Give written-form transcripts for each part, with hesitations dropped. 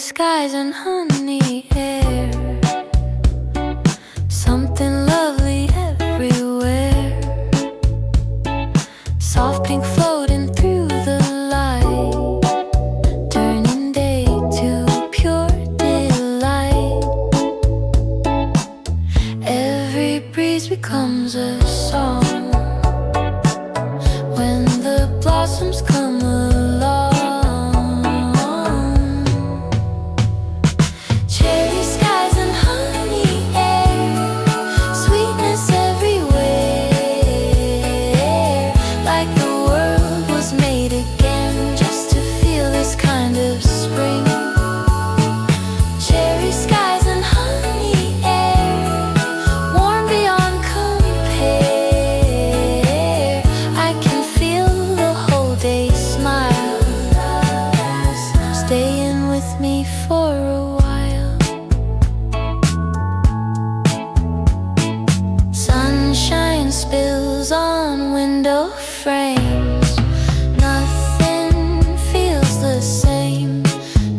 skies and honey air, something lovely everywhere. Soft pink floating through the light, turning day to pure delight. Every breeze becomes a song when the blossoms come along. Cherry skies and honey air, sweetness everywhere. Like the world was made again just to feel this kind of spring. Cherry skies and honey air, warm beyond compare. I can feel the whole day smile, staying with me for a while. Sunshine spills on window frames, nothing feels the same.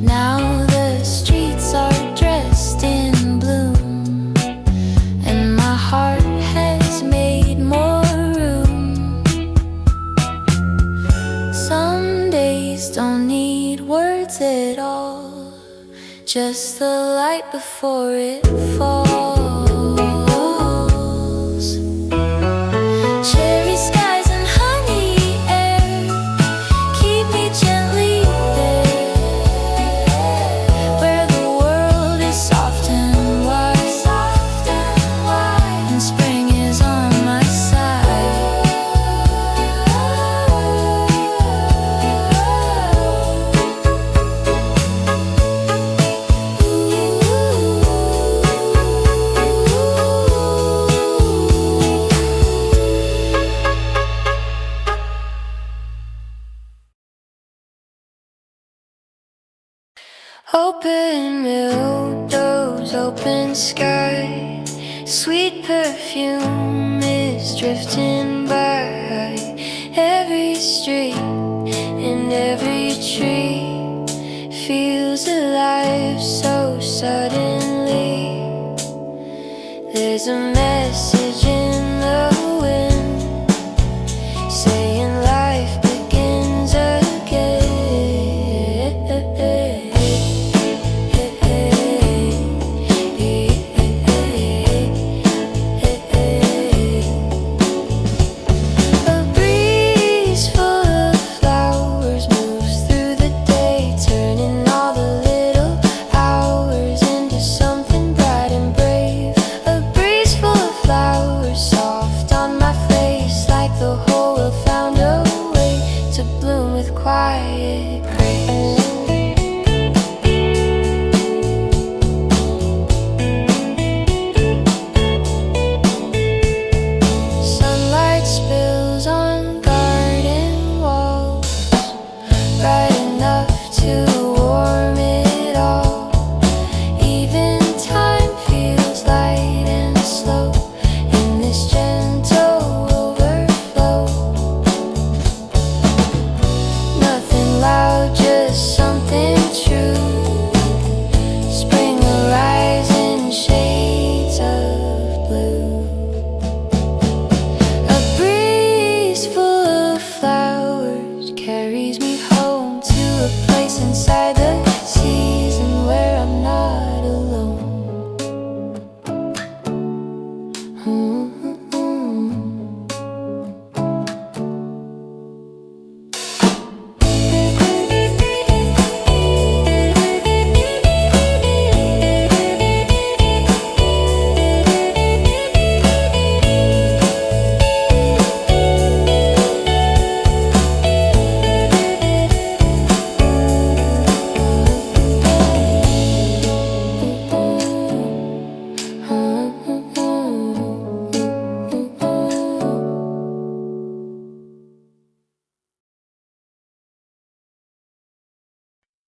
Now the streets are dressed in bloom, and my heart has made more room. Some days don't need words at all, just the light before it falls. Cherry skies and honey air, keep me gently there, where the world is soft and wide, and spring is on my side. Open windows, open sky, sweet perfume is drifting by. Every street and every tree feels alive so suddenly. There's a message in the wind saying life begins again. A breeze full of flowers moves through the day, turning all the little hours into something bright and brave. A breeze full of flowers soft on my face, like the whole world found a way to bloom with quiet praise. Sunlight spills on garden walls, bright enough to warm it all. Even time feels light and slow in this gentle overflow. Nothing loud, just something true. Spring arrives in shades of blue. A breeze full of flowers carries me home to a place inside the season where I'm not alone.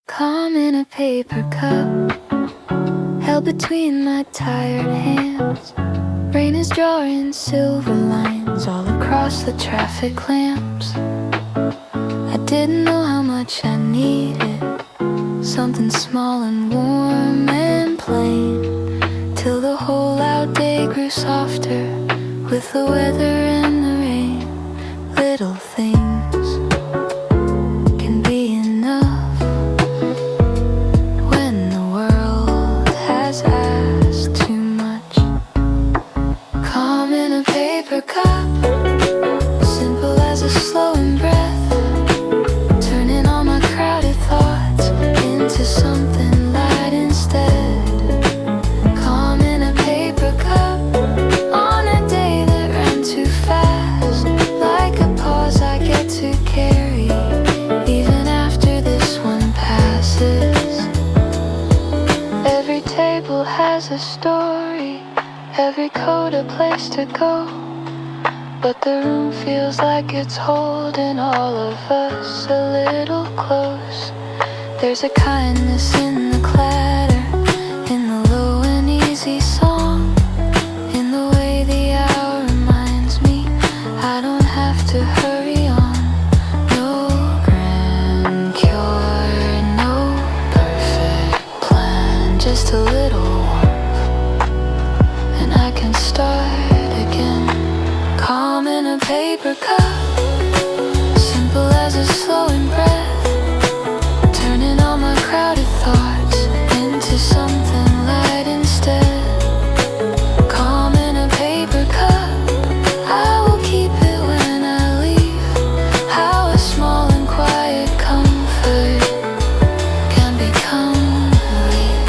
Calm in a paper cup, held between my tired hands. Rain is drawing silver lines all across the traffic lamps. I didn't know how much I needed something small and warm and plain, till the whole out day grew softer with the weather and the rain. Little things can be enough when the world has asked too much. Calm in a paper cup, simple as a slowing breath, turning all my crowded thoughts into something light instead. Calm in a paper cup, on a day that ran too fast, like a pause I get to carry even after this one passes. Every table has a story, every coat a place to go, but the room feels like it's holding all of us a little close. There's a kindness in the clatter, in the low and easy song, in the way the hour reminds me I don't have to hurry on. No grand cure, no perfect plan, just a little warmth, and I can start again. Calm in a paper cup, simple as a slowing breath, turning all my crowded thoughts into something light instead. Calm in a paper cup, I will keep it when I leave. How a small and quiet comfort can become relief.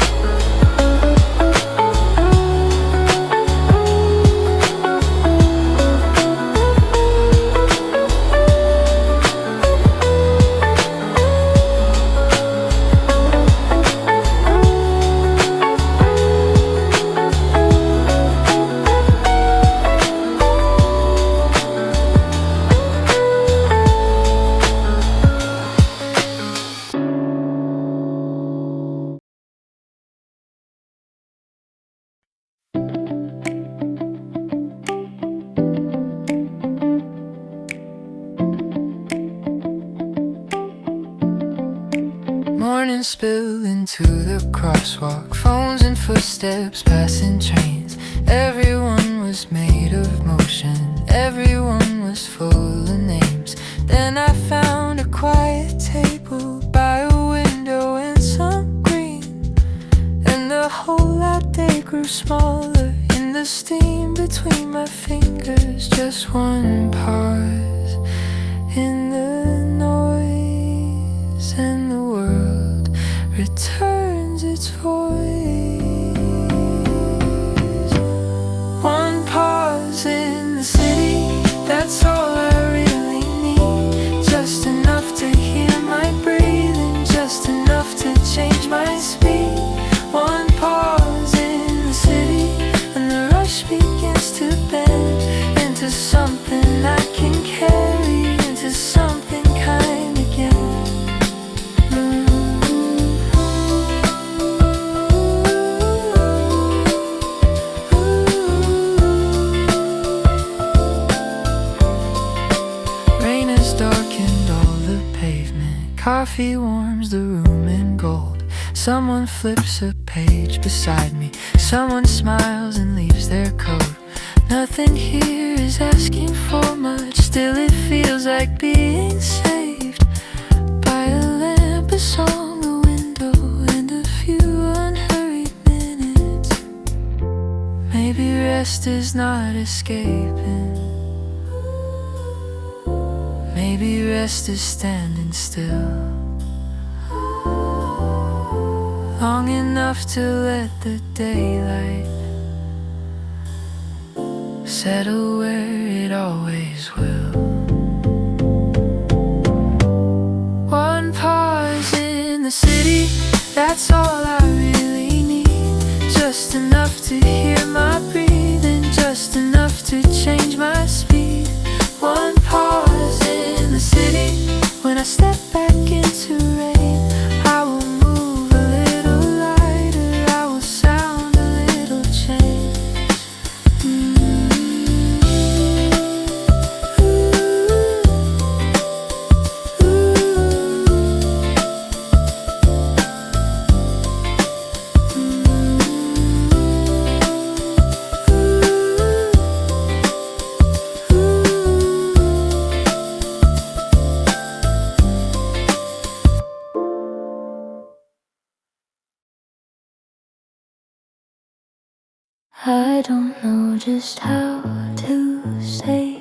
Morning spill into the crosswalk, phones and footsteps, passing trains. Everyone was made of motion, everyone was full of names. Then I found a quiet table by a window in some green, and the whole out day grew smaller in the steam between my fingers. Just one pause in the noise, and the world returns its voice. One pause in the city, that's all I really need. Just enough to hear my breathing, just enough to change my speed. One pause in the city, and the rush begins to bend into something I can carry, into something kind again. Rain has darkened all the pavement, coffee warms the room in gold. Someone flips a page beside me, someone smiles and leaves their coat. Nothing here is asking for much, still it feels like being saved by a lamp, a song, a window, and a few unhurried minutes. Maybe rest is not escaping, maybe rest is standing still, long enough to let the daylight settle where it always will. One pause in the city, that's all I really need. Just enough to hear my breathing, just enough to change my speed. One pause in the city, when I step back into rain, I will move a little lighter, I will sound a little change. I don't know just how to say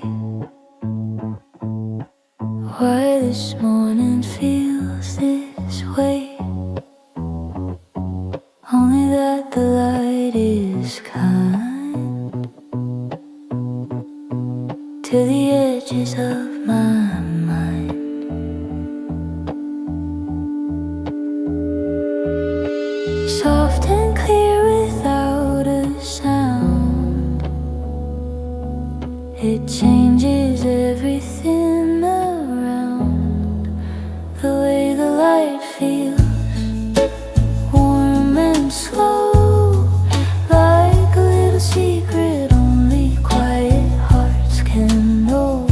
why this morning feels this way. Only that the light is kind to the edges of my mind. Soft and clear without a sound, it changes everything around. The way the light feels, warm and slow, like a little secret only quiet hearts can know.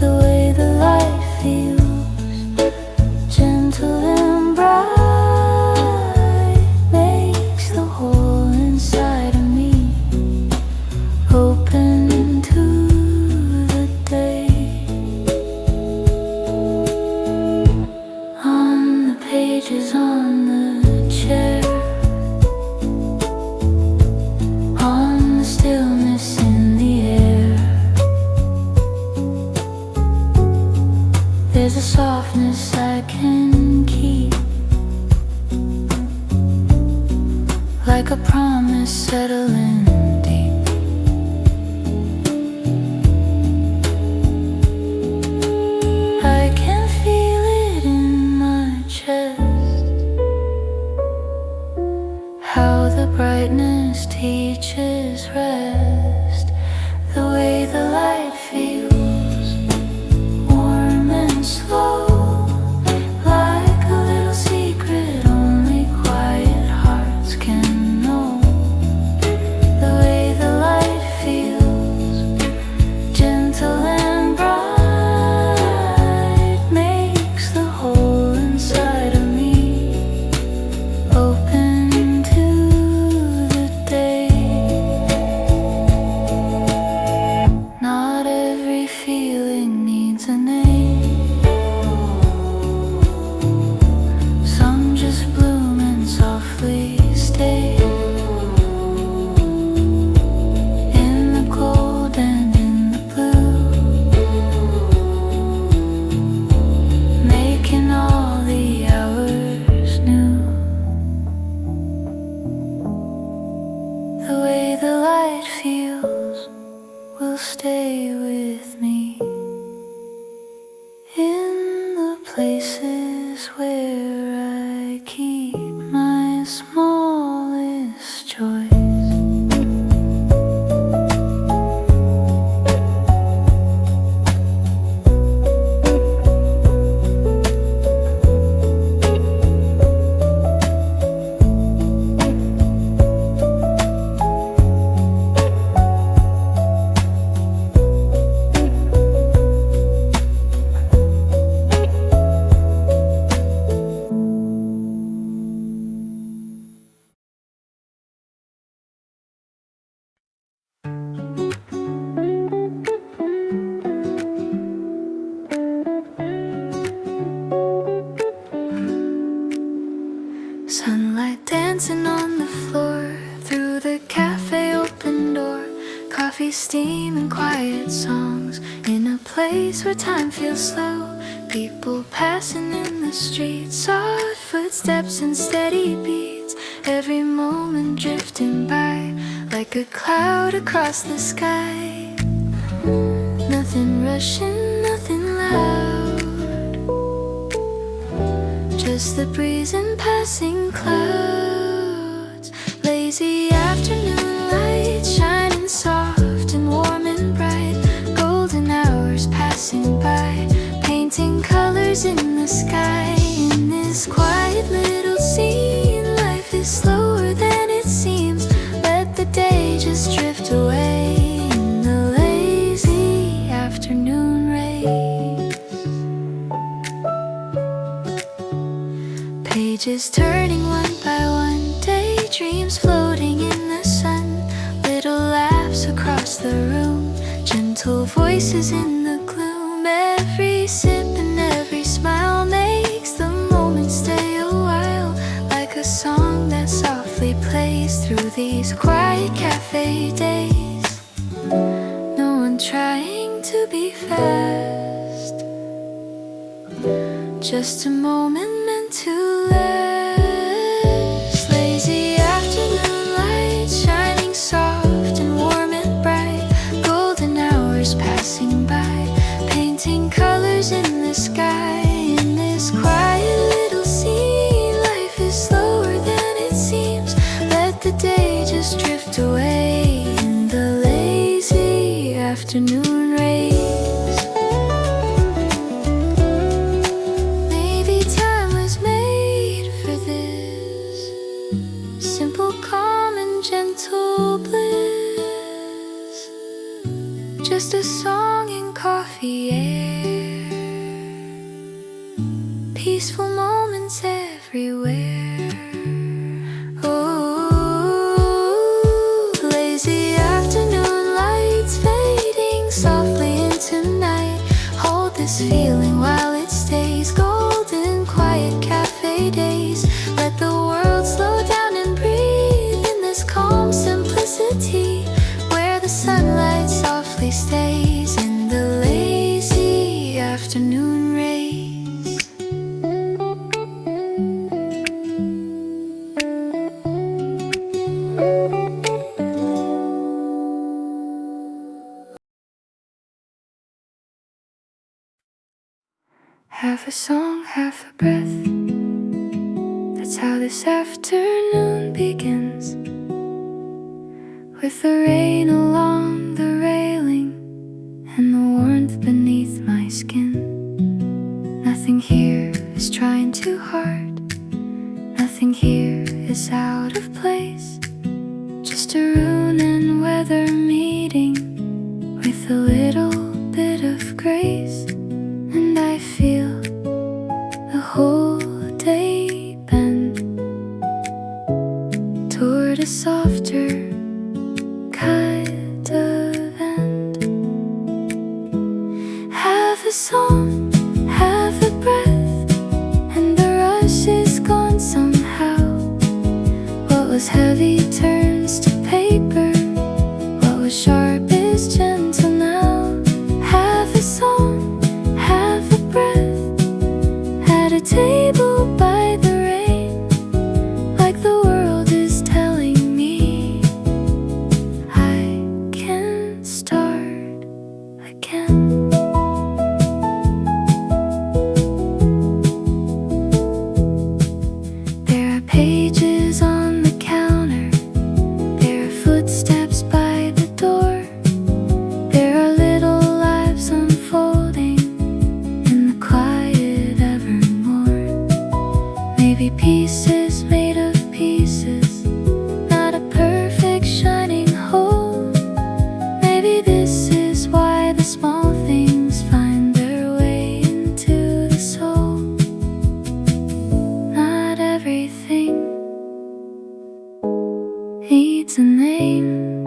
The way the light feels, gentle and bright, makes the hole inside of me open to the day. On the pages on the chair, on the stillness in the air, there's a softness I can keep, like a promise settling deep. I can feel it in my chest, how the brightness teaches rest. The way the light feels, warm and slow, like a little secret only quiet hearts can know. The way the light feels, gentle and bright, makes the hole inside of me open to the day. Not every feeling needs a name, some just bloom and softly stay in the cold and in the blue, making all the hours new. The way the light feels will stay with me in the places where I keep my smallest joys. Sunlight dancing on the floor, through the cafe open door, coffee steam and quiet songs, in a place where time feels slow. People passing in the street, soft footsteps and steady beats, every moment drifting by like a cloud across the sky. Nothing rushing, nothing loud, just the breeze and passing clouds. Lazy afternoon light shining soft and warm and bright, golden hours passing by, painting colors in the sky. In this quiet little scene, life is slower than it seems. Let the day just drift away in the lazy afternoon rays. Pages turning one by one, daydreams floating in the sun, little laughs across the room, gentle voices in the gloom. Every sip and every smile makes the moment stay a while, like a song that softly plays through these quiet cafe days. No one trying to be fast, just a moment meant to last. Lazy afternoon lights shining soft and warm and bright, golden hours passing by, painting colors in the sky. In this quiet little scene, life is slower than it seems. Let the day just drift away in the lazy afternoon rays. Maybe time was made for this, simple, calm, and gentle bliss. Just a song in coffee air, peaceful moments everywhere. Oh, lazy afternoon lights fading softly into night. Hold this feeling while it stays, golden quiet cafe days. Let the world slow down and breathe in this calm simplicity, where the sunlight softly stays in the lazy afternoon rays. Half a song, half a breath, that's how this afternoon begins. With the rain along the railing and the warmth beneath my skin. Nothing here is trying too hard, nothing here is out of place. Just a rune and weather meeting with a little bit of grace. And I feel the whole day bend toward a softer kind of end. Half a song, half a breath, and the rush is gone somehow. What was heavy turns to paper, what was sharp is gentle now. Half a song, half a breath, at a table by the rain, like the world is telling me I can start again. There are pages on the counter, there are footsteps by the door, there are little lives unfolding in the quiet evermore. Maybe pieces made of pieces, not a perfect shining whole. Maybe this is why the small things find their way into the soul. Not everything needs a name,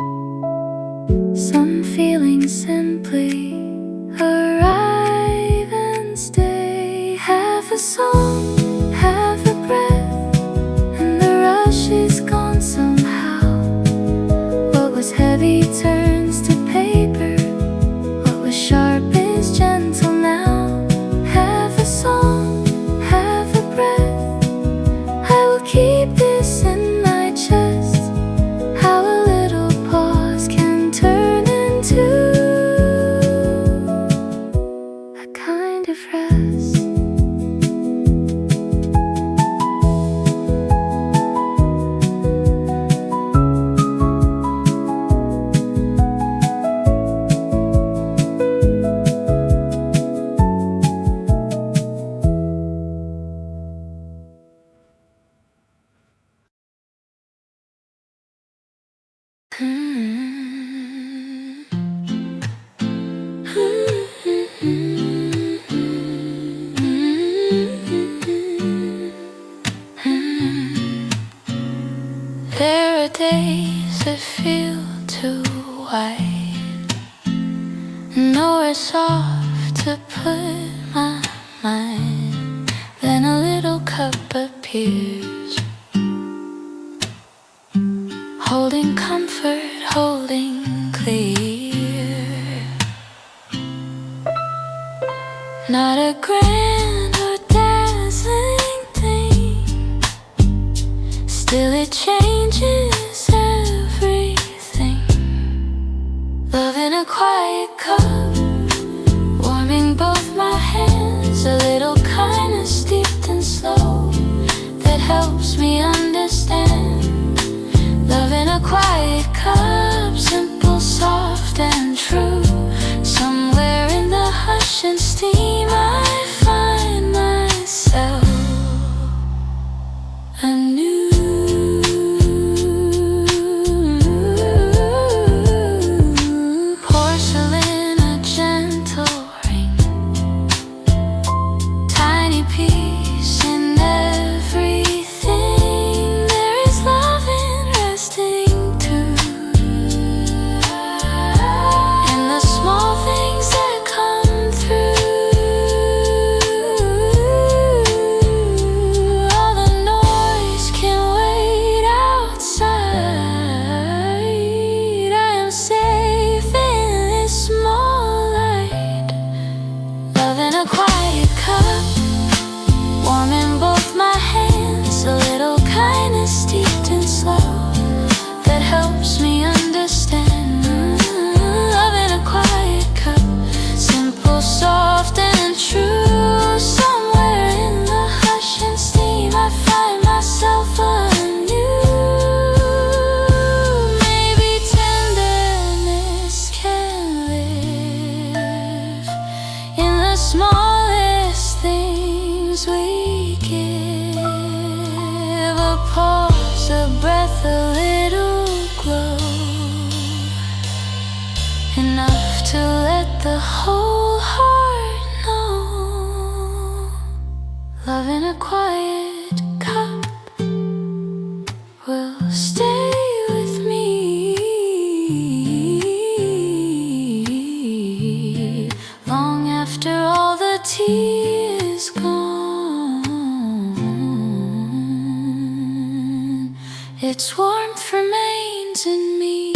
some feelings simply arrive and stay. Half a song, half a breath, and the rush is gone somehow. What was heavy turns to paper, what was sharp is gentle now. Half a song, half a breath, I will keep this in my chest. How a little pause can turn into a kind of rest. There are days that feel too wide, nowhere soft to put my mind. Then a little cup appears, holding comfort, holding clear. Not a grand or dazzling thing, still it changes everything. Love in a quiet cup, warming both my hands. A little kindness steeped and slow that helps me understand. Love in a quiet cup, simple, soft and true. Somewhere in the hush and steam I find myself anew. Porcelain, a gentle ring, tiny piece in everything. There is love in resting too, in the small things that come through. All the noise can wait outside. I am safe in this small light. Love in a quiet cup, warming both my hands. A little kindness steeped and slow that helps me understand. Love in a quiet cup, simple, soft and true. Somewhere in the hush and steam I find myself anew. Maybe tenderness can live in the smallest things we give. A pause, a breath, a little glow, enough to let the whole heart know. Love in a quiet cup will stay with me long after all the tea is gone. Its warmth remains in me.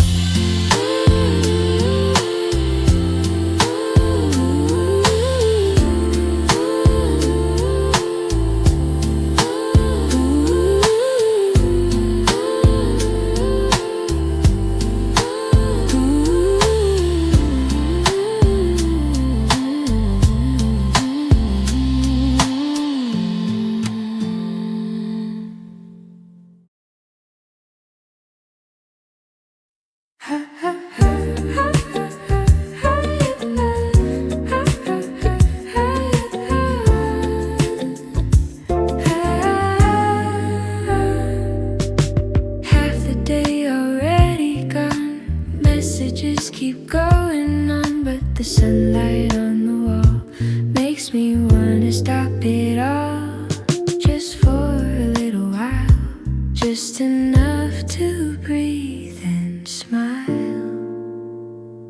Half the day already gone, messages keep going on, but the sunlight on the wall makes me wanna stop it all, just for a little while, just enough to breathe and smile.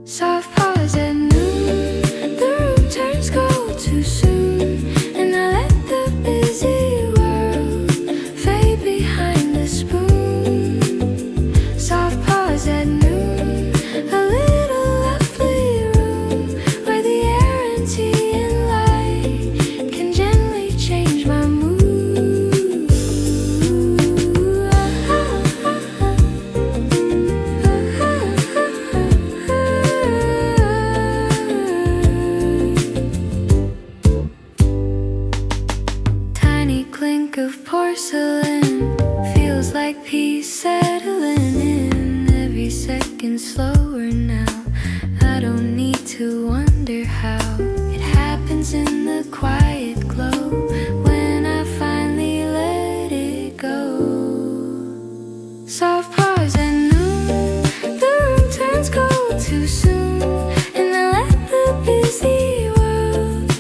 Soft pause at noon, the room turns cold too soon, and I let the busy world fade behind the spoon. Soft pause at noon, a little lovely room where the air and tea and light can gently change my mood. Tiny clink of porcelain feels like peace settling in. Every second slower now. I don't need to wonder how. It happens in the quiet glow when I finally let it go. Soft pause at noon, the room turns cold too soon, and I let the busy world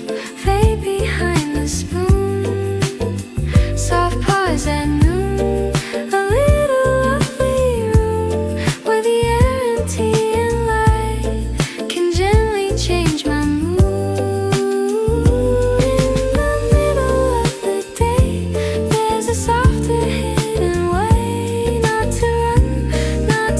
fade behind the spoon. Soft pause at noon, a little lovely room where the air and tea and light can gently change my mood. In the middle of the day, there's a softer hidden way, not to run, not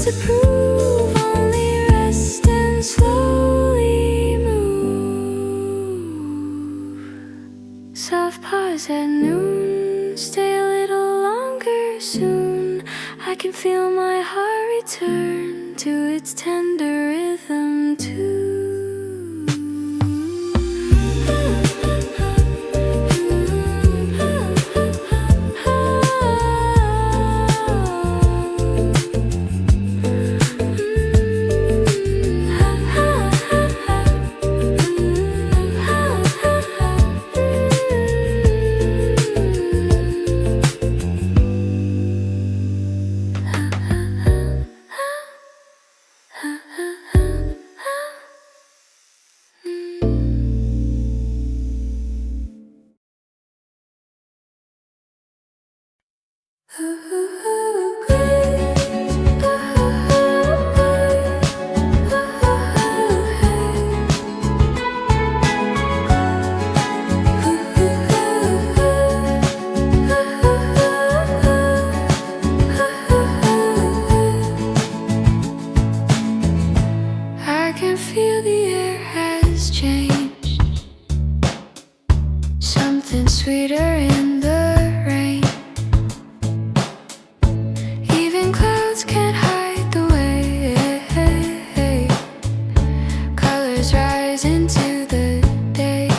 soon I can feel my heart return to its tender rhythm too. I can feel the air has changed, something sweeter in the rain. Even clouds can't hide the way colors rise into the day.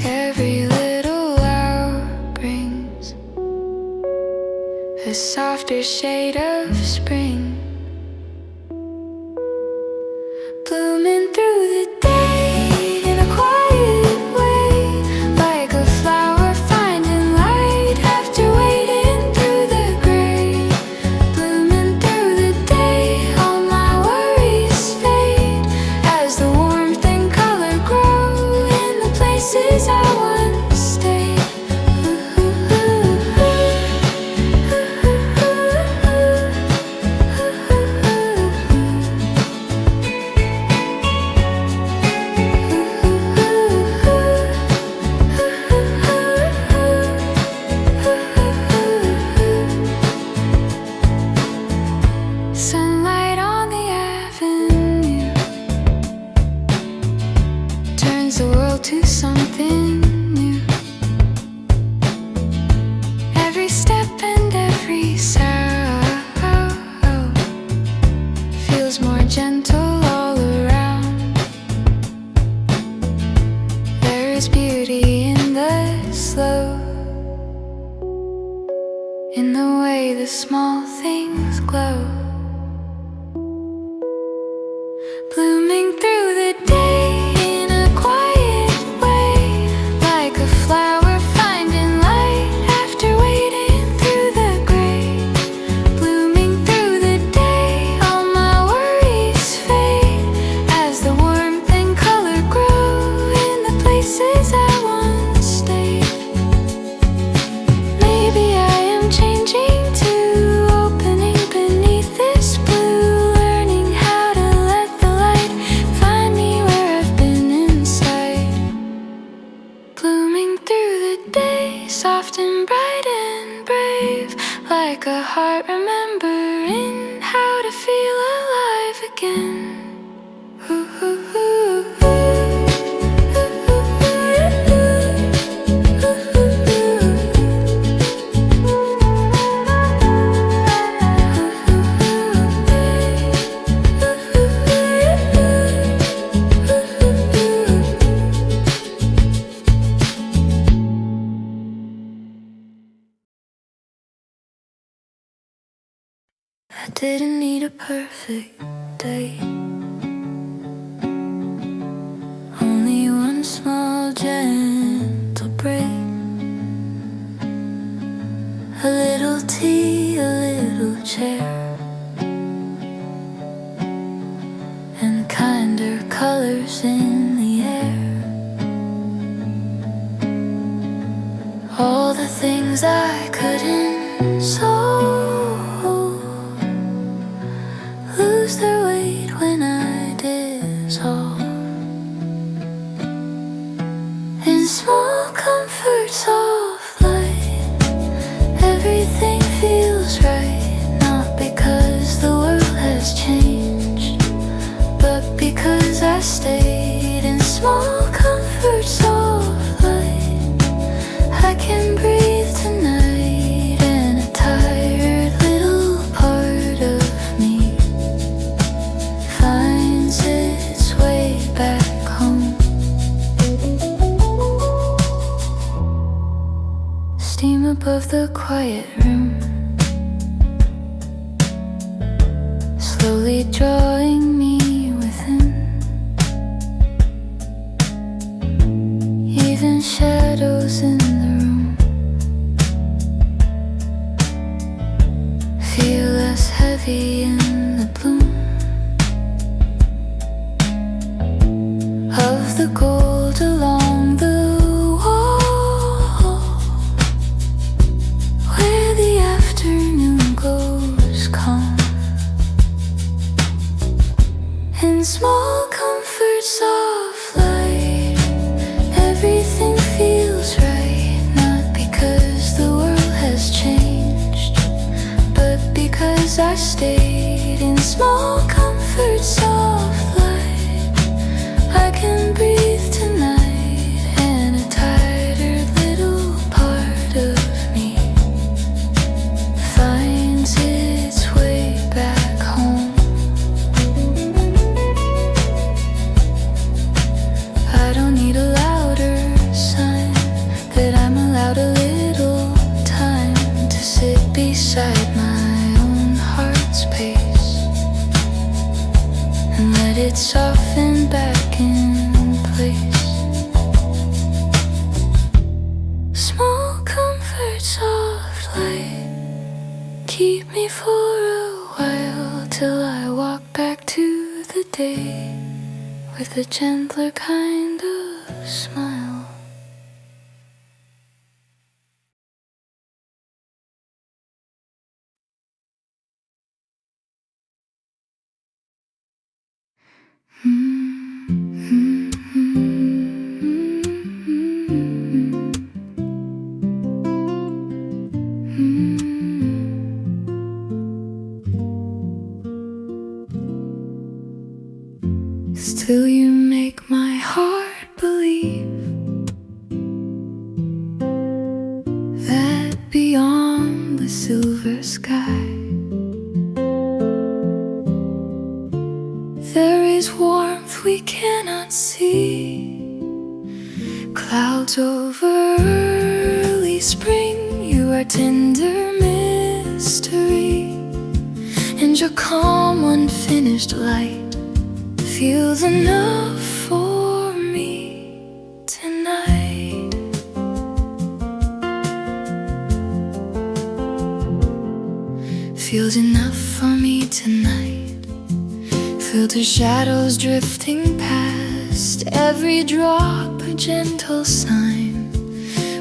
Every little hour brings a softer shade of spring, blooming through the day in a quiet way, like a flower finding light after waiting through the gray. Blooming through the day, all my worries fade as the warmth and color grow in the places I once stayed. Sunlight on the avenue turns the world to something new. Every step and every sound feels more gentle all around. There is beauty in the slow, in the way the small things glow. Blooming through the day in a quiet way, like a flower finding light after waiting through the gray. Blooming through the day, all my worries fade as the warmth and color grow in the places I once stayed. Maybe I am changing too, opening beneath this blue, learning how to let the light find me where I've been inside. Blooming through the day, soft and bright and brave, like a heart remembering how to feel alive again. I didn't need a perfect day, only one small gentle break. A little tea, a little chair, and kinder colors in the air. All the things I couldn't solve lose their weight when I dissolve in small comforts of light. Everything feels right, not because the world has changed, but because I stayed in small comforts of light. I can breathe of the quiet room, slowly drawing me within. Even shadows in the room feel less heavy in the bloom of the gold along the wall, where the afternoon goes calm. In small comforts of light, everything feels right. Not because the world has changed, but because I stayed in small comforts of light. I can breathe tonight, and a tired little part of me finds its way back home. I don't need a louder sign that I'm allowed a little time to sit beside my own heart's pace and let it soften back in place. Small comforts of light keep me for a while, till I walk back to the day with a gentler kind of smile. Still you make my heart believe that beyond the silver sky there is warmth we cannot see. Clouds over early spring, you are tender mystery, and your calm unfinished light feels enough for me tonight. Feels enough for me tonight. Filter shadows drifting past, every drop a gentle sign.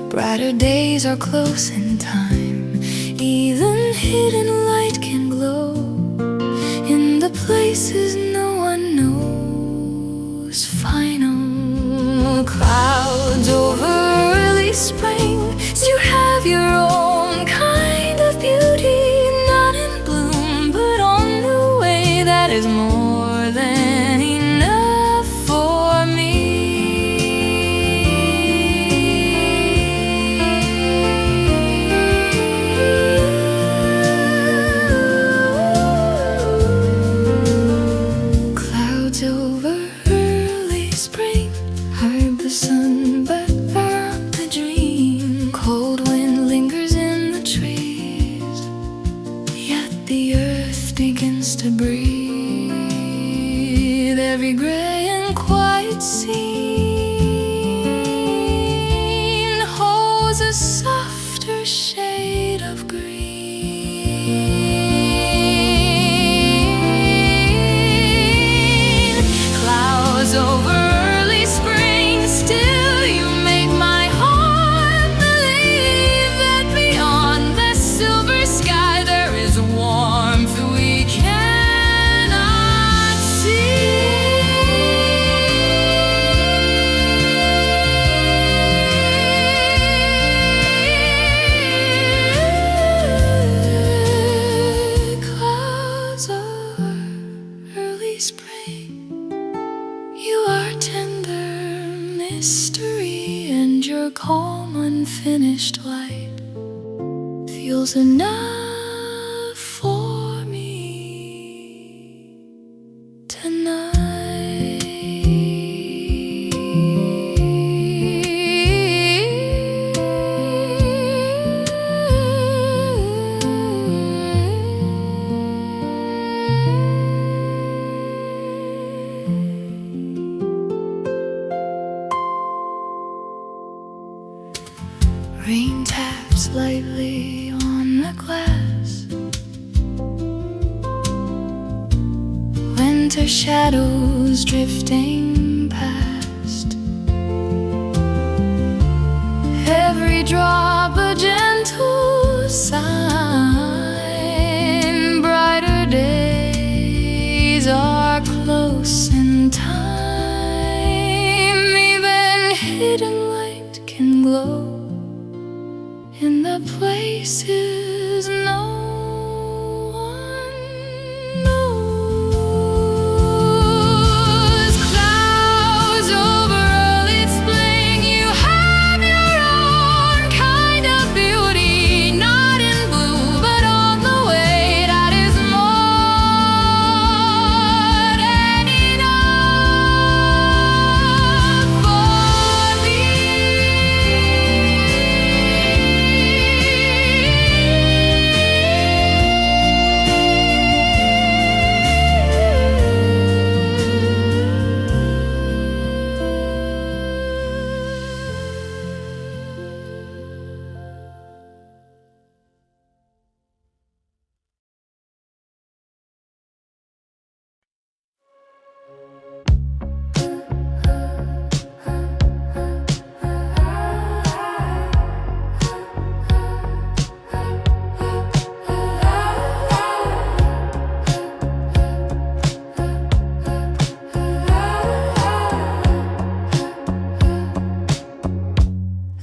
Brighter days are close in time, even hidden light can glow in the places no one knows. Final clouds over early spring, you have your own kind of beauty, not in bloom but on the way that is more than enough for me. Clouds over early spring hide the sun but burn the dream. Cold wind lingers in the trees, yet the earth begins to breathe. Every gray and quiet scene holds a softer shade of green. Clouds over early spring, still you make my heart believe that beyond the silver sky there is warmth we cannot see. Clouds over early spring, you are tender mystery, and your calm unfinished light feels enough for me tonight. in the glass. Winter shadows drifting past. Every drop a gentle sign. Brighter days are close in time. Even hidden light can glow in the places no one knows. Clouds over early spring, you have your own kind of beauty, not in blue, but on the way. That is more than enough for me.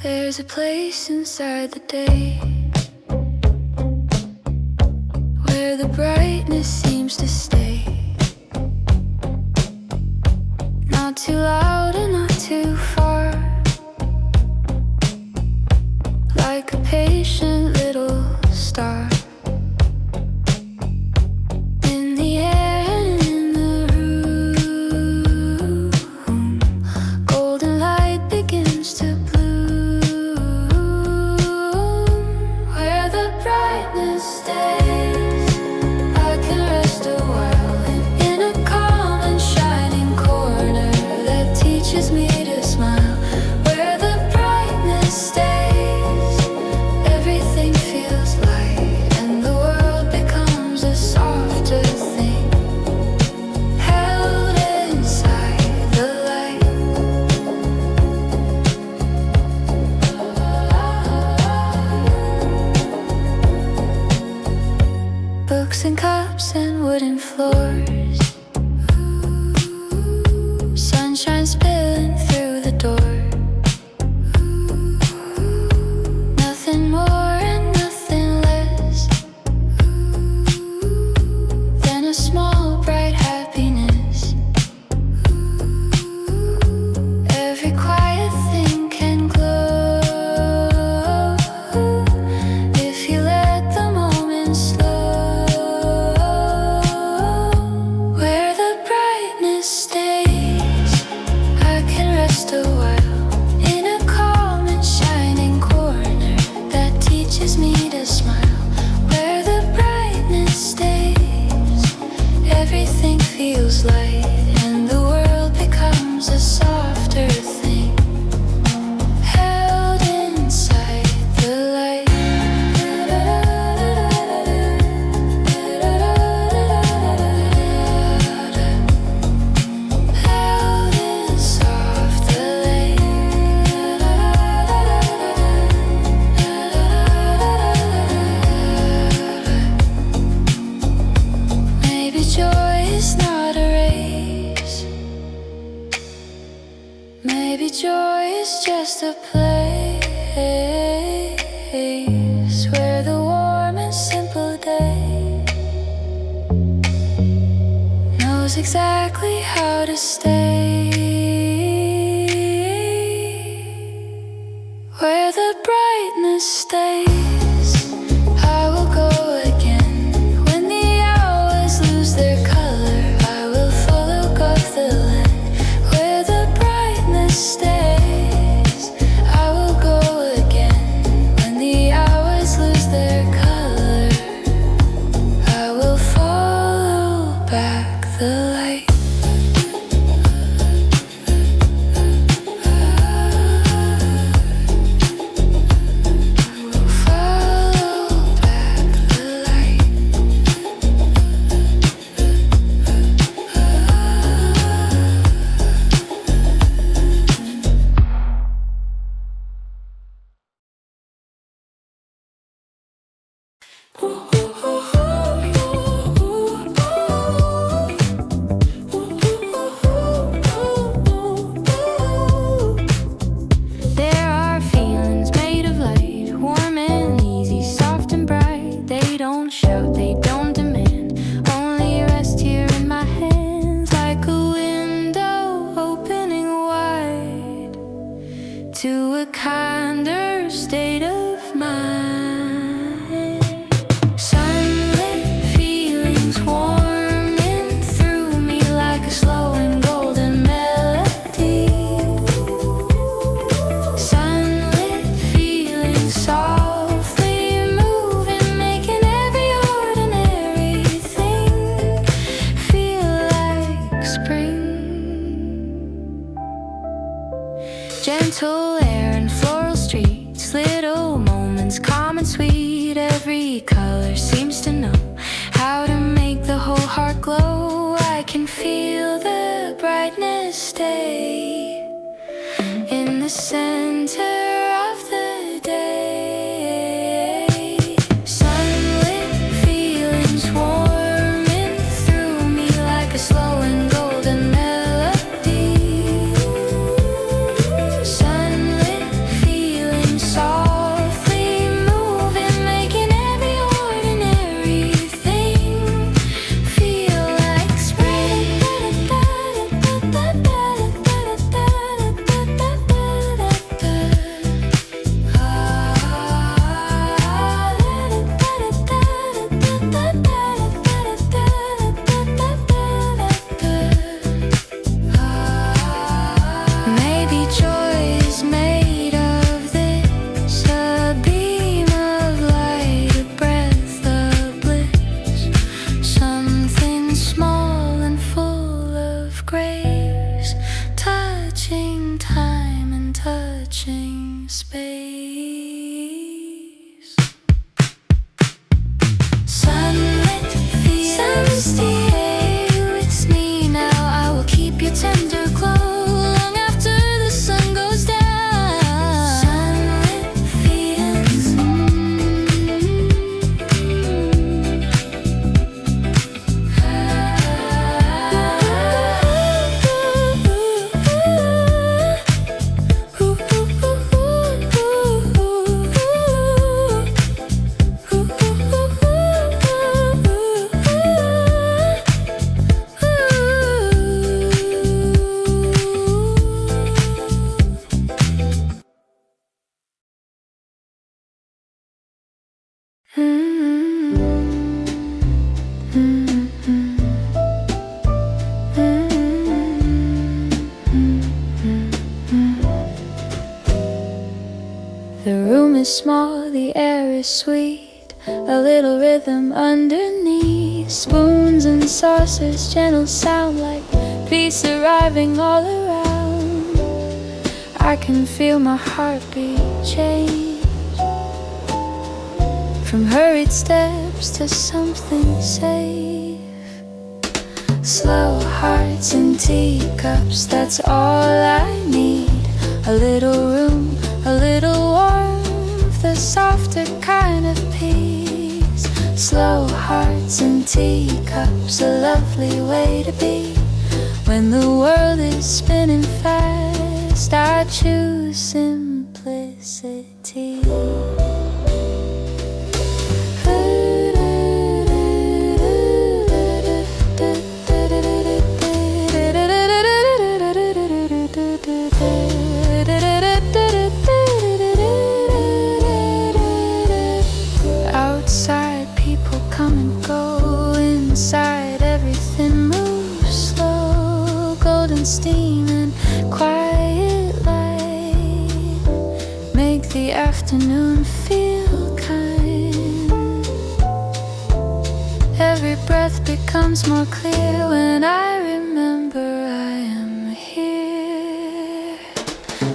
There's a place inside the day where the brightness seems to stay, not too loud and not too far, like a patient little star. In the air and in the room, golden light begins to bloom. Books and cups and wooden floors, sunshine spilling through the door. Nothing more and nothing less than a small bright happiness. Every quiet thing can glow if you let the moment slow. Feels light and the world becomes a softer thing, held inside the light. Held in soft the light. Maybe joy is not a race. Maybe joy is just a place where the warm and simple day knows exactly how to stay, where the brightness stays. I will go again when the hours lose their color. I will follow God the land where the brightness stays. I will go again when the hours lose their color. I will follow back the light. There are feelings made of light, warm and easy, soft and bright. They don't shout, they don't demand, only rest here in my hands, like a window opening wide to a kinder state of mind. Sunlit feelings warming through me like a slow and golden melody. Sunlit feelings softly moving, making every ordinary thing feel like spring. Gentle air and floral streets, little moments calm and sweet. Every color seems to know how to make the whole heart glow. I can feel the brightness stay in the center of the day. Sunlit feelings warming through me like a slow and golden melody. Sunlit feelings softly moving, making every ordinary thing feel like spring. Maybe joy is made of this, a beam of light, a breath of bliss, something small and full of grace, touching time and touching space. Sunlit feelings, stay with me now. I will keep your tender glow long after the sun goes down. Sunlit feelings. The room is small, the air is sweet, a little rhythm underneath. Spoons and saucers, gentle sound like peace arriving all around. I can feel my heartbeat change from hurried steps to something safe. Slow hearts and teacups, that's all I need. A little room, a little warmth, the softer kind of peace. Slow hearts and teacups, a lovely way to be. When the world is spinning fast, I choose simplicity. Outside people come and go, inside everything moves slow. Golden steam and quiet light make the afternoon feel kind. Every breath becomes more clear when I remember I am here.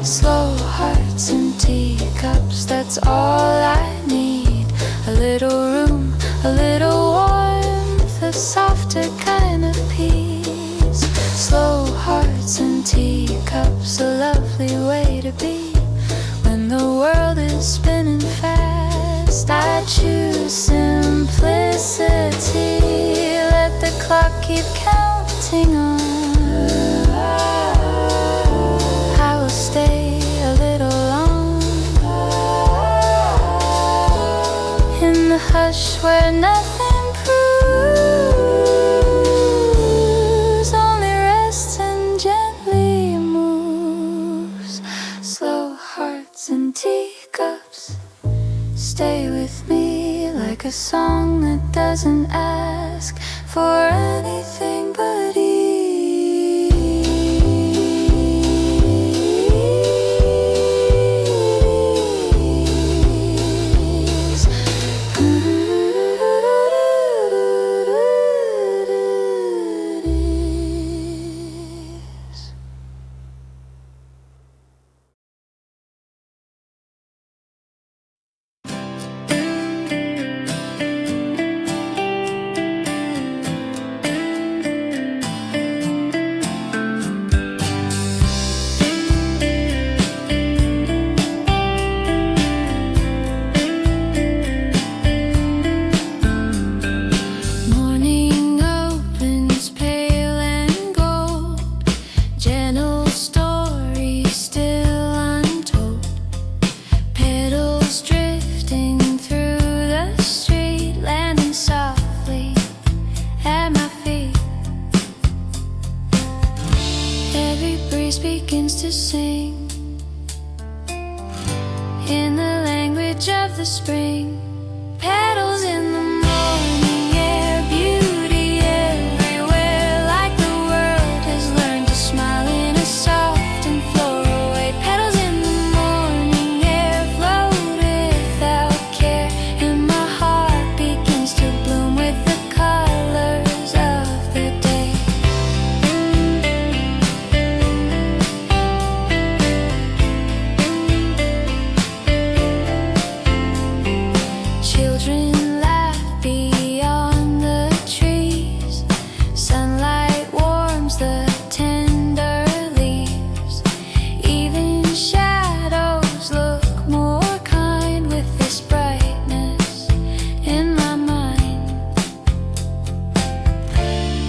Slow hearts and teacups, that's all I need. A little room, a little warmth, a softer kind of peace. Slow hearts and teacups, a lovely way to be. When the world is spinning fast, I choose simplicity. simplicity. Let the clock keep counting on. I will stay a little long in the hush where nothing proves, only rests and gently moves. Slow hearts and teacups stay with me like a song that doesn't ask for anything but ease. Begins to sing in the language of the spring. Petals in the morning air, beauty everywhere, like the world has learned to smile in a soft and floral way. Petals in the morning air float without care, and my heart begins to bloom with the colors of the day. Children laugh beyond the trees. Sunlight warms the tender leaves. Even shadows look more kind with this brightness in my mind.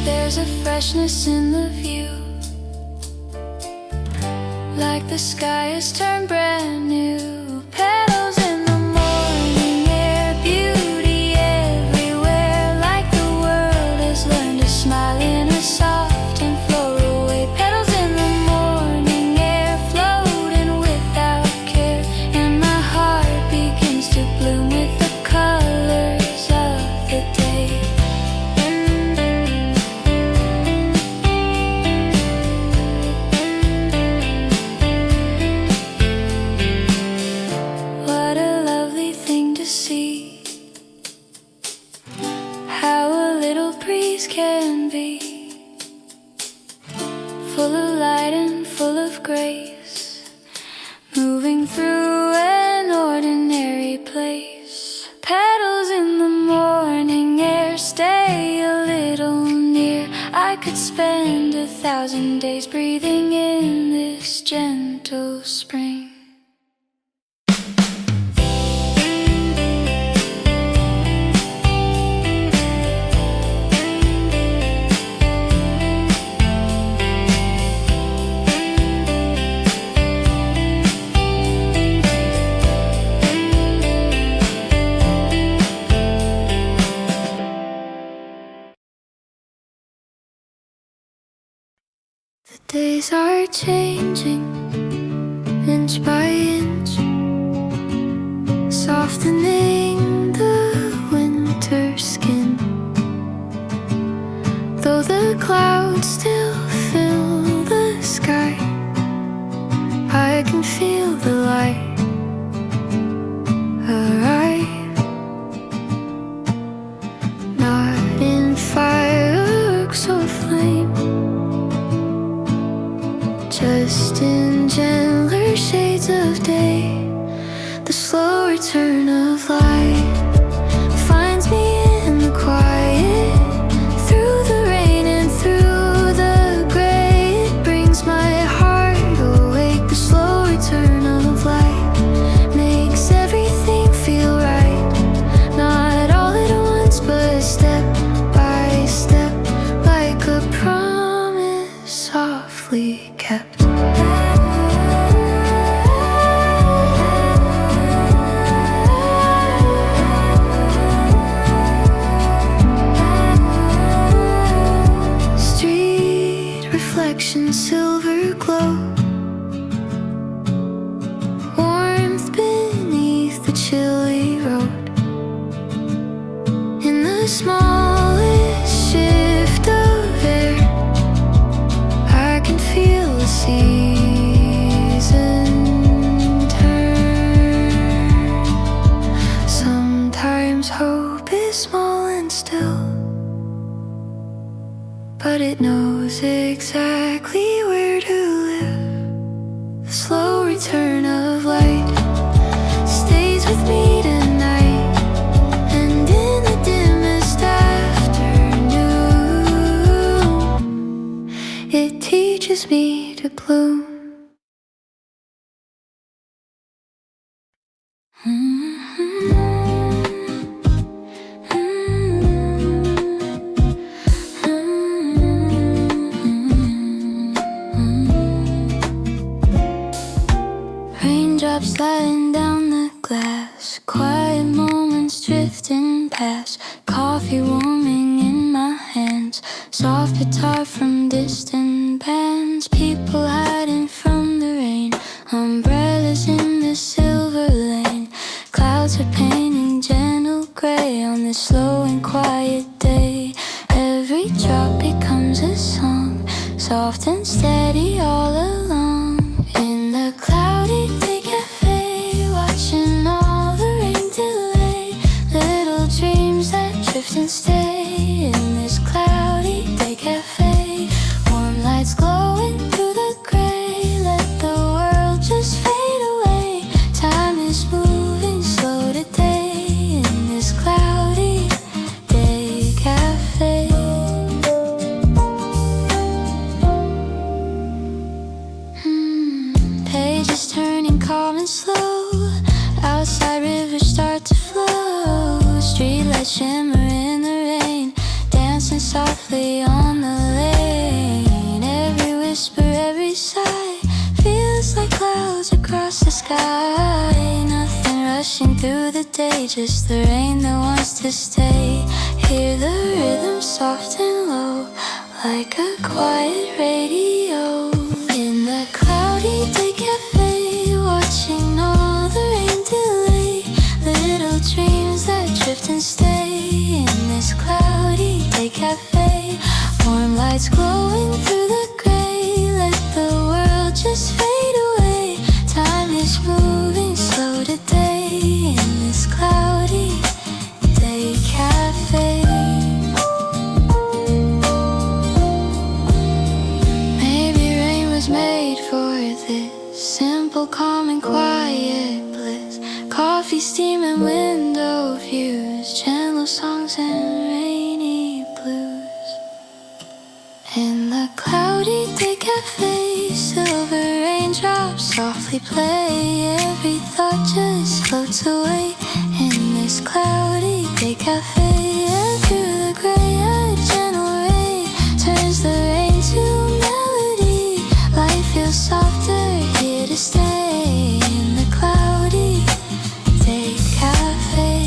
There's a freshness in the view, like the sky has turned brand new. Petals in the morning air, beauty everywhere, like the world has learned to smile in a soft and floral way. Petals in the morning air, floating without care, and my heart begins to bloom with the colors of the day. What a lovely thing to see, how a little breeze can be, full of light and full of grace, moving through an ordinary place. Petals in the morning air, stay a little near. I could spend 1,000 days breathing in this gentle spring. The days are changing, inch by inch, softening the winter skin. Though the clouds still fill the sky, I can feel the light arrive. Not in fireworks or flame, just in gentler shades of smallest shift of air, I can feel the season turn. Sometimes hope is small and still, but it knows exactly where to live. The slow return of light stays with me tonight, and in the dimmest afternoon, it teaches me to bloom. Raindrops sliding down the glass, quiet moments drifting past, coffee warming in my hands, soft guitar from distant bands, people hiding from the rain, umbrellas in the silver lane, clouds are painting gentle gray on this slow and quiet day. Every drop becomes a song, soft and steady all along. In the cloudy day cafe, watching all the rain delay, little dreams that drift and stay. In this cloudy day cafe, warm lights glowing through the gray, let the world just fade away. Time is moving slow today, in this cloudy day cafe. Pages turning calm and slow, outside rivers start to flow, streetlights shimmer in the rain, dancing softly on the lane. Every whisper, every sigh feels like clouds across the sky. Nothing rushing through the day, just the rain that wants to stay. Hear the rhythm soft and low, like a quiet radio. In the cloudy day cafe, watching all the rain delay, little dreams that drift and stay. In this cloudy day cafe, warm lights glowing through the gray, let the world just fade away. Time is moving slow today, in this cloudy day cafe. Maybe rain was made for this, simple, calm and quiet bliss, coffee, steam and window views, gentle songs and rainy blues. In the cloudy day cafe, silver raindrops softly play, every thought just floats away. In this cloudy day cafe, and through the gray a gentle ray turns the rain to melody. Life feels softer, here to stay. In the cloudy day cafe.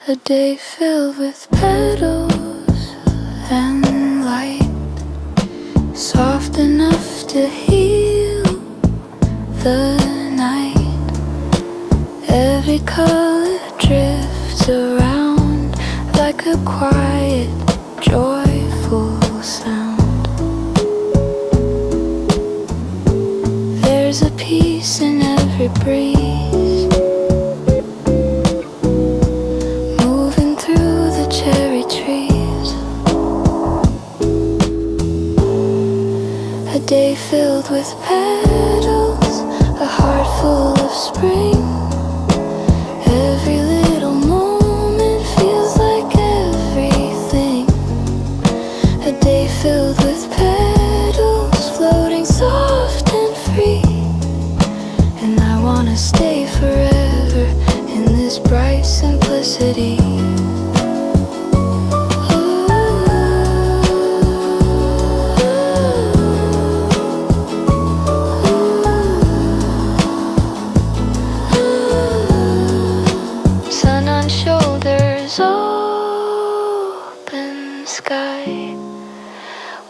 A day filled with petals and light, soft enough to heal the night. Every color drifts around like a quiet, joyful sound. There's a peace in every breeze, moving through the cherry trees. A day filled with petals, a heart full of spring. Every little moment feels like everything. A day filled with petals, floating soft and free. And I wanna stay forever in this bright simplicity.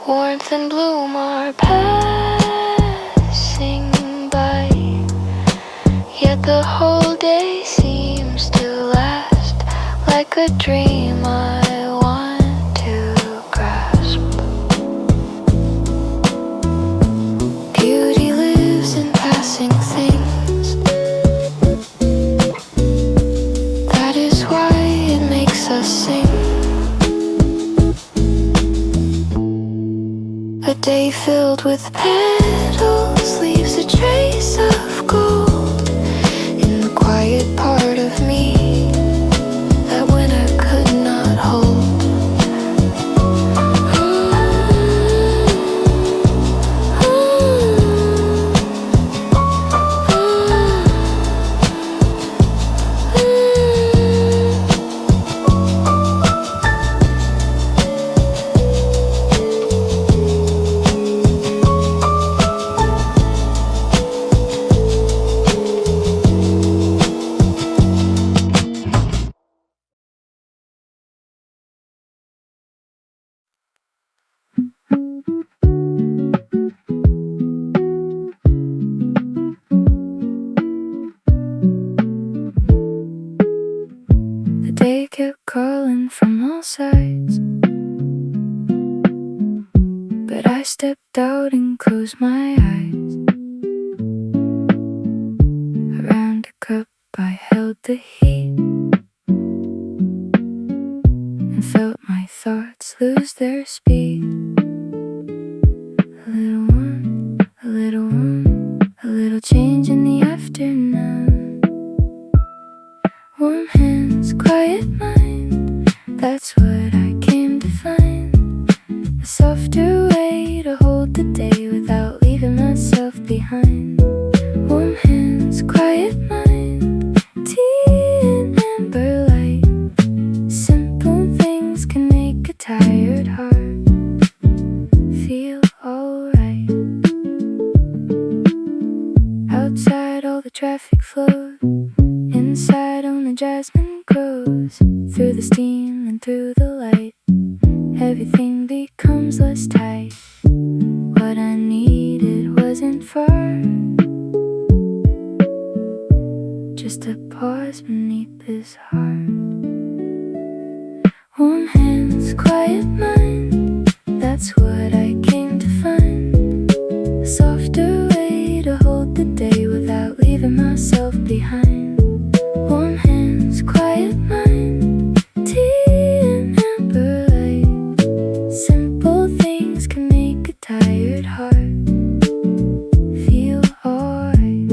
Warmth and bloom are passing by, yet the whole day seems to last like a dream I want to grasp. Beauty lives in passing things. That is why it makes us sing. A day filled with petals leaves a trace of gold in the quiet part of me that winter could not hold. The day kept calling from all sides, but I stepped out and closed my eyes. Around a cup I held the heat and felt my thoughts lose their speed. A little warm, a little warm, a little change in the afternoon. Warm hands, quiet mind, that's what I came to find. A softer way to hold the day without leaving myself behind. Warm hands, quiet mind, tea and amber light. Simple things can make a tired heart feel alright. Outside all the traffic flows, inside only jasmine grows. Through the steam and through the light, everything becomes less tight. What I needed wasn't far, just a pause beneath this heart. Warm hands, quiet mind, that's what I came to find. A softer way to hold the day without leaving myself behind. Warm hands, quiet mind, tea and amber light. Simple things can make a tired heart feel alright.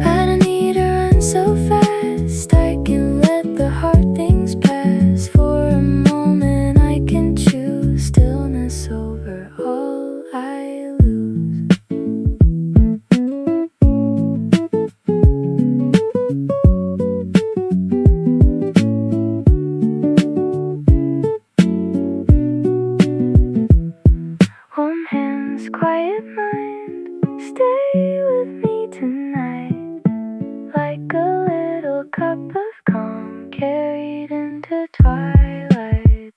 I don't need to run so fast, I can let the hard things pass. For a moment I can choose stillness over all I lose. Warm hands, quiet mind, stay with me tonight. Like a little cup of calm carried into twilight.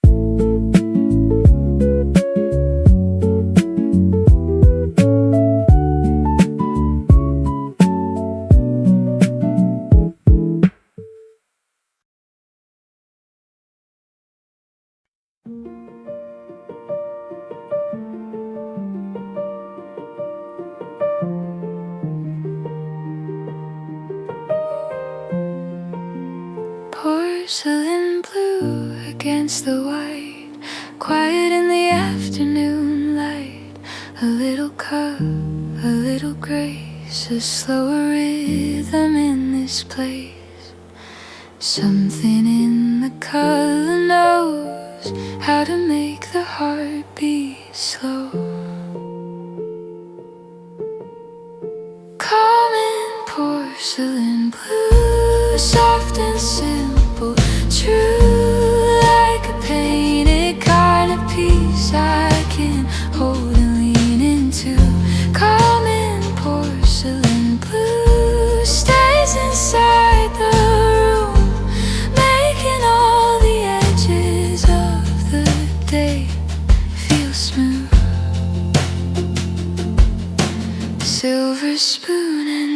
Porcelain blue against the white, quiet in the afternoon light. A little cup, a little grace, a slower rhythm in this place. Something in the color knows how to make the heart beat slow. Common porcelain blue, soft and simple, true like a painted kind of piece I can hold and lean into. Common porcelain blue stays inside the room, making all the edges of the day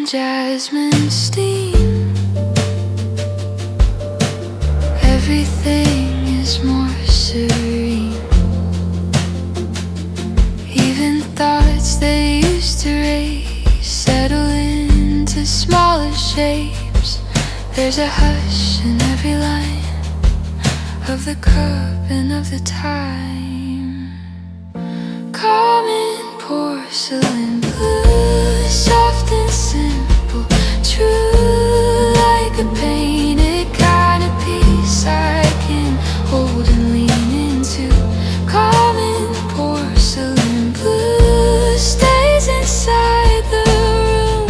jasmine steam. Everything is more serene. Even thoughts that used to race settle into smaller shapes. There's a hush in every line of the cup and of the time. Common porcelain blue, soft and simple, true like a painted kind of piece I can hold and lean into. Common porcelain blue stays inside the room,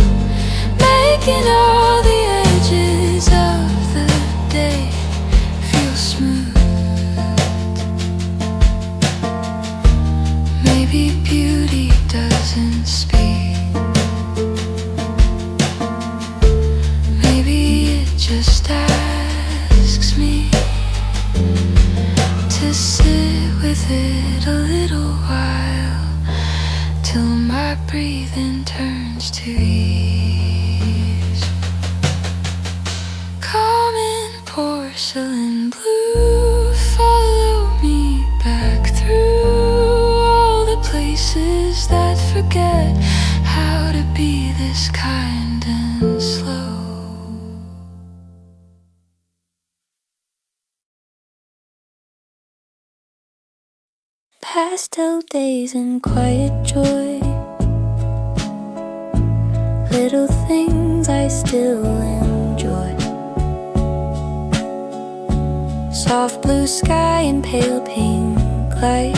making all the edges of the day feel smooth. Maybe beauty doesn't speak. Maybe it just asks me to sit with it a little while, till my breathing turns to ease. Common porcelain blue, follow me back through all the places that forget how to be this kind and slow. Pastel days and quiet joy, little things I still enjoy. Soft blue sky and pale pink light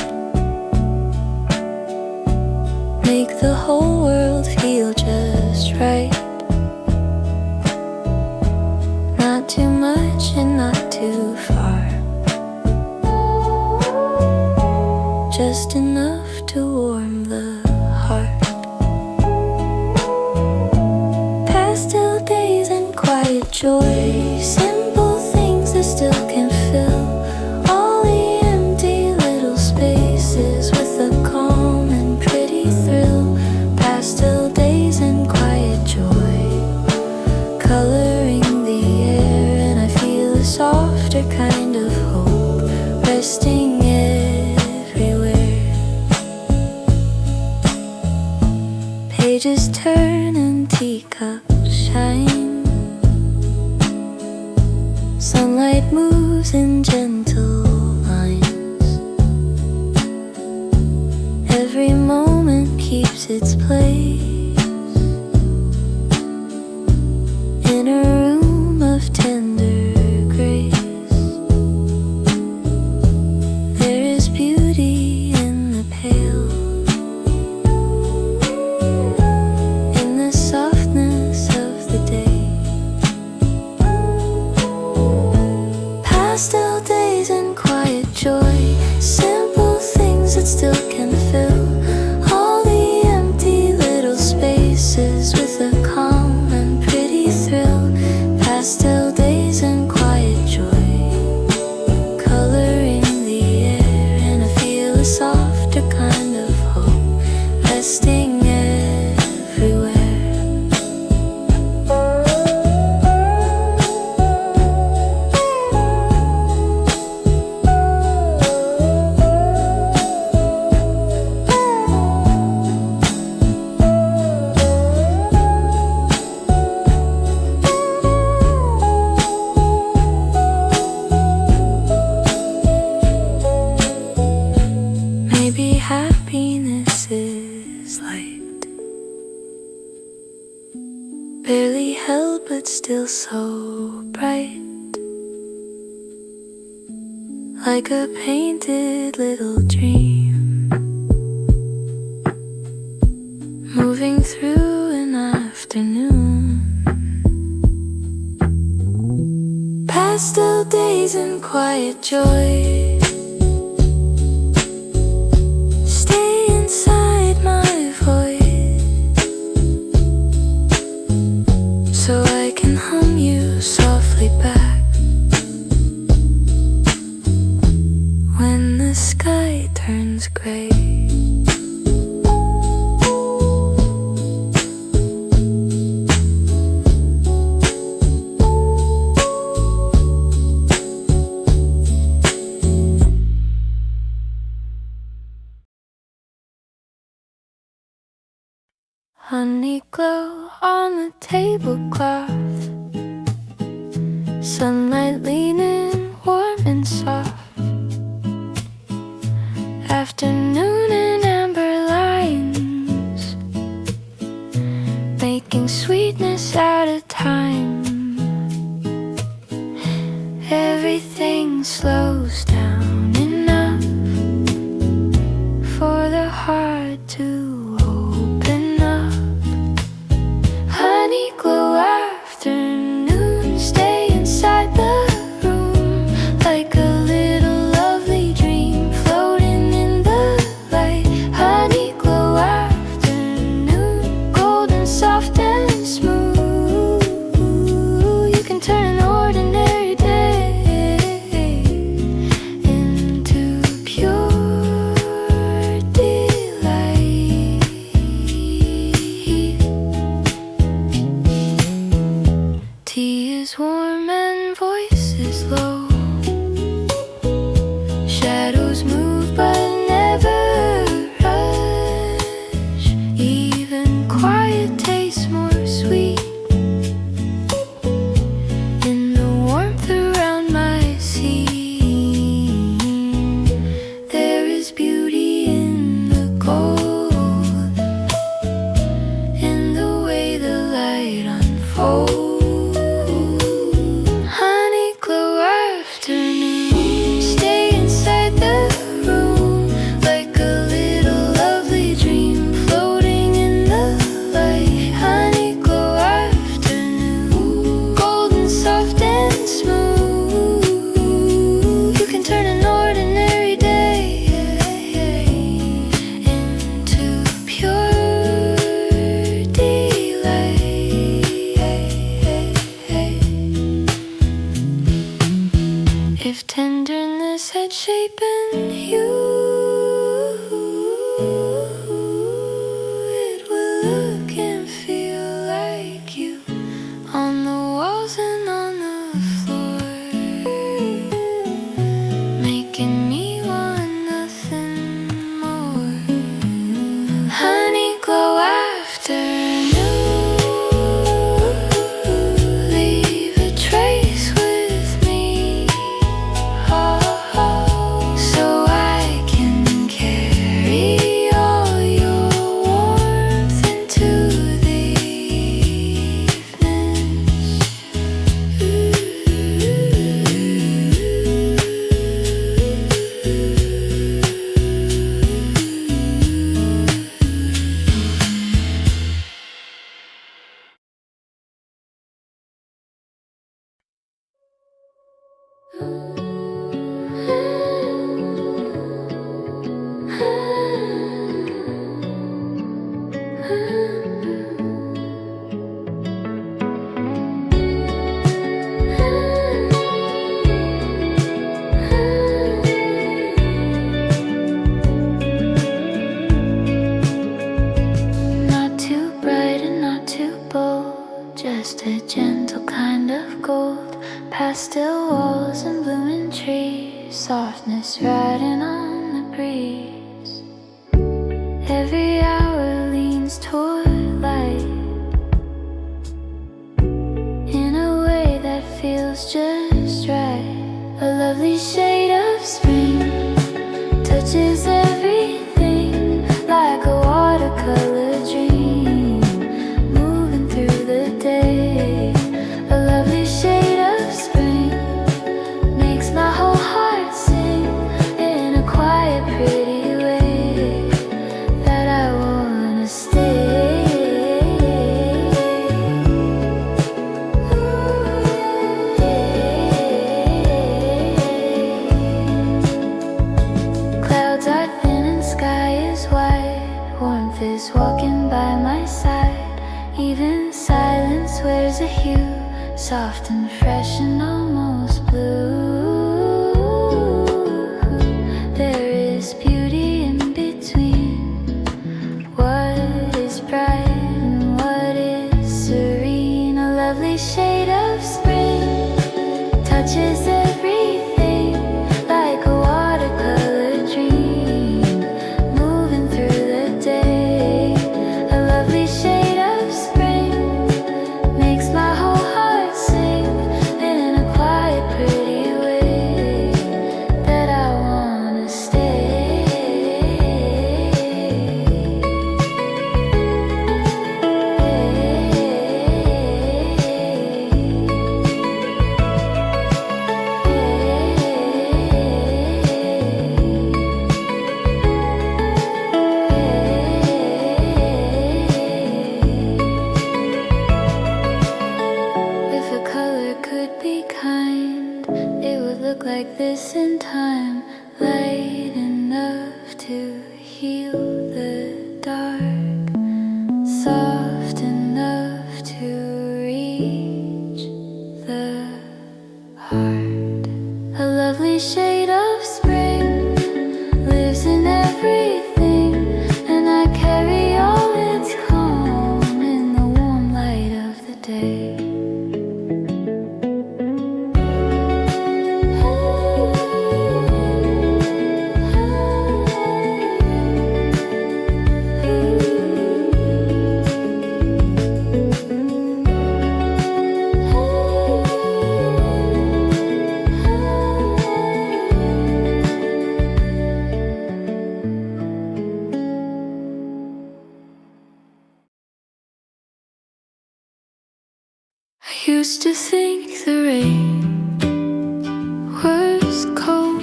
make the whole world feel just right. Not too much and not too far, just enough to warm the heart. Pastel days and quiet joy, simple things that still can fill all the empty little spaces with a calm and pretty thrill. Pastel days and quiet joy, coloring the air, and I feel a softer kind of hope resting everywhere. Pages turn and teacups shine, sunlight moves in gentle lines. Every moment keeps its place in a room of tender grace. There is beauty in the pale, in the softness of the day. Pastel days and quiet joy, simple things that still can fill all the empty little spaces with a calm and pretty thrill. Pastel days and quiet joy, coloring the air, and I feel a softer kind of hope resting everywhere. Maybe happiness is light, barely held but still so bright, like a painted little dream, moving through an afternoon. Pastel days and quiet joy, stay inside my voice, so I can hum you softly back when the sky turns gray. honey glow on the tablecloth, sunlight leaning warm and soft, afternoon and amber lines, making sweetness out of time. Everything slows down enough for the heart to open up. Honey glow afternoon, stay inside the room like a little lovely dream floating in the light. Honey glow afternoon, golden soft and smooth. You can turn an ordinary day into pure delight. Tea is warm and voices low, shadows move but never rush. Even quiet tastes more sweet in the warmth around my scene. There is beauty in the gold, in the way the light unfolds. Honey glow afternoon, stay inside the room like a little lovely dream floating in the light. Honey glow afternoon, golden soft and smooth. You can turn an ordinary day into pure delight. If tenderness had shapen you, it would look and feel like you, on the walls and on the floor, making me want nothing more. Honey glow afternoon, leave a trace with me, so I can carry all your warmth into the Not too bright and not too bold, just a gentle kind of gold. Pastel walls and blooming trees, softness riding on the breeze. Every hour leans toward light in a way that feels just right. A lovely shade of spring touches everything like a watercolor dream, moving through the day. A lovely shade of spring makes my whole heart sing in a quiet, pretty way that I wanna stay. Clouds are thin and sky is white, warmth is walking by my side. Even silence wears a hue, soft and fresh and almost blue. There is beauty in between what is bright and what is serene. A lovely shade of spring touches everything like a watercolor dream, moving through the day. A lovely shade like this in time, light enough to heal the dark, soft enough to reach the heart. A lovely shade of spring lives in everything, and I carry all its calm in the warm light of the day. I used to think the rain was cold,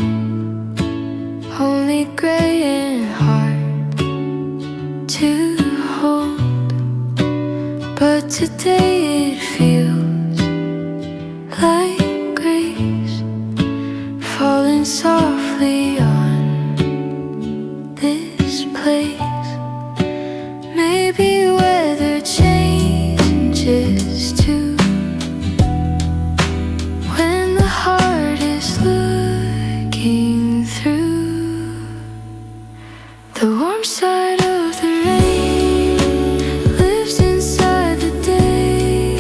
only gray and hard to hold, but today it feels like grace falling softly on this place. Maybe weather changes too, the warm side of the rain lives inside the day,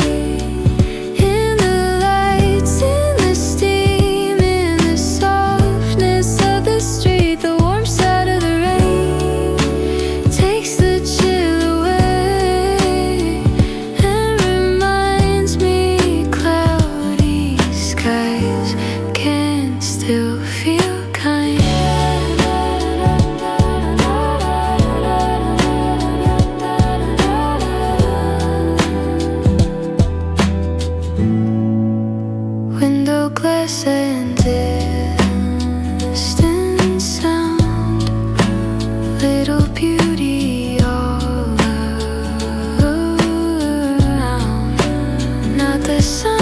in the lights, in the steam, in the softness of the street. The warm side of the rain takes the chill away and reminds me cloudy skies can still feel kind. Window glass and distant sound, little beauty all around. Not the sun